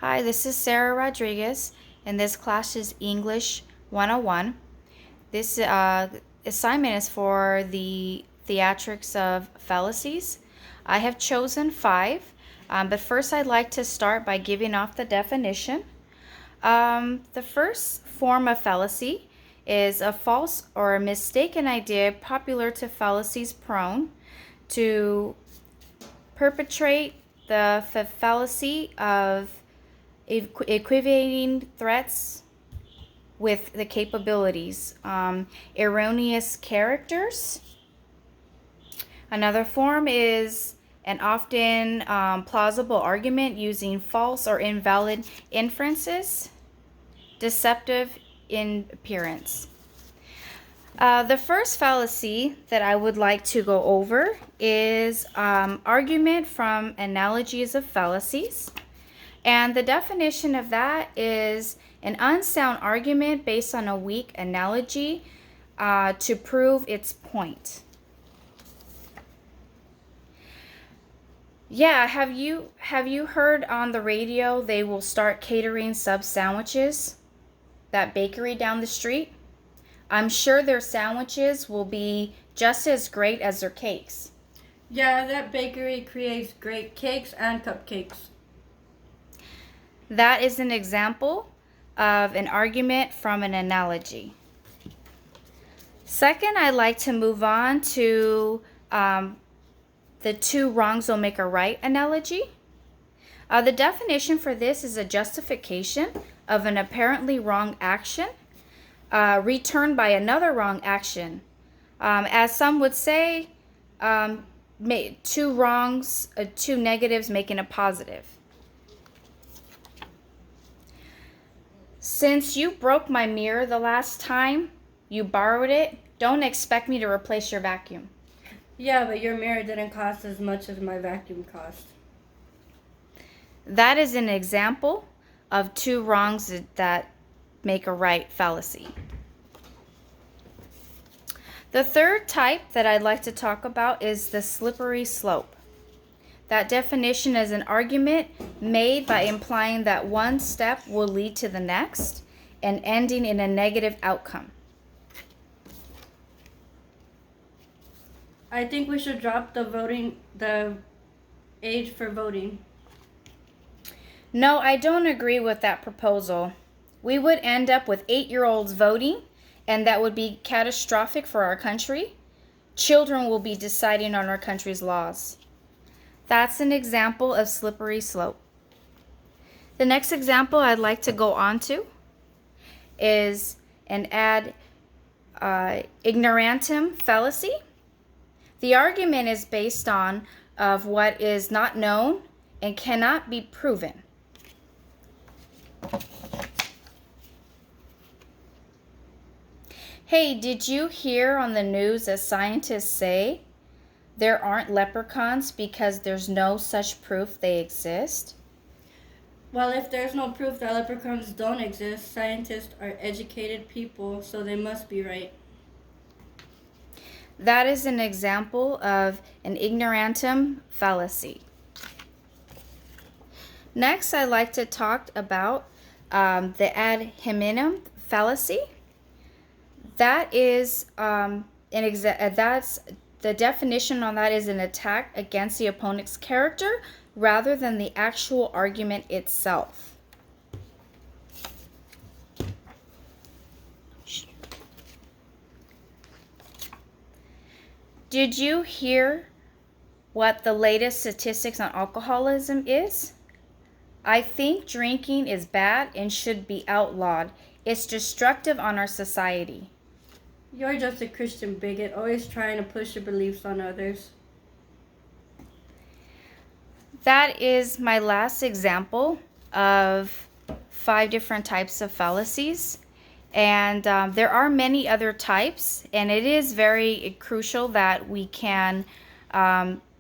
Hi, this is Sarah Rodriguez, and this class is English 101. This assignment is for the Theatrics of Fallacies. I have chosen 5, but first I'd like to start by giving off the definition. The first form of fallacy is a false or a mistaken idea popular to fallacies prone to perpetrate the fallacy of equivocating threats with the capabilities, erroneous characters. Another form is an often plausible argument using false or invalid inferences, deceptive in appearance. The first fallacy that I would like to go over is argument from analogies of fallacies. And the definition of that is an unsound argument based on a weak analogy to prove its point. Yeah, have you heard on the radio they will start catering sub sandwiches? That bakery down the street? I'm sure their sandwiches will be just as great as their cakes. Yeah, that bakery creates great cakes and cupcakes. That is an example of an argument from an analogy. Second, I'd like to move on to the two wrongs will make a right analogy. The definition for this is a justification of an apparently wrong action returned by another wrong action. As some would say, two wrongs, two negatives making a positive. Since you broke my mirror the last time you borrowed it, don't expect me to replace your vacuum. Yeah, but your mirror didn't cost as much as my vacuum cost. That is an example of two wrongs that make a right fallacy. The third type that I'd like to talk about is the slippery slope. That definition is an argument made by implying that one step will lead to the next and ending in a negative outcome. I think we should drop the age for voting. No, I don't agree with that proposal. We would end up with 8-year-olds voting, and that would be catastrophic for our country. Children will be deciding on our country's laws. That's an example of slippery slope. The next example I'd like to go on to is an ad ignorantum fallacy. The argument is based on of what is not known and cannot be proven. Hey, did you hear on the news that scientists say there aren't leprechauns because there's no such proof they exist? Well, if there's no proof that leprechauns don't exist, scientists are educated people, so they must be right. That is an example of an ignorantum fallacy. Next, I'd like to talk about the ad hominem fallacy. That is that's the definition on that is an attack against the opponent's character rather than the actual argument itself. Did you hear what the latest statistics on alcoholism is? I think drinking is bad and should be outlawed. It's destructive on our society. You're just a Christian bigot, always trying to push your beliefs on others. That is my last example of 5 different types of fallacies. And there are many other types, and it is very crucial that we can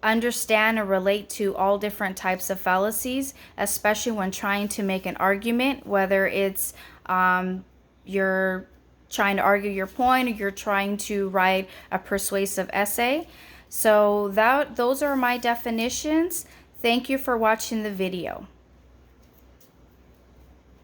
understand and relate to all different types of fallacies, especially when trying to make an argument, whether it's you're trying to argue your point or you're trying to write a persuasive essay. So those are my definitions. Thank you for watching the video.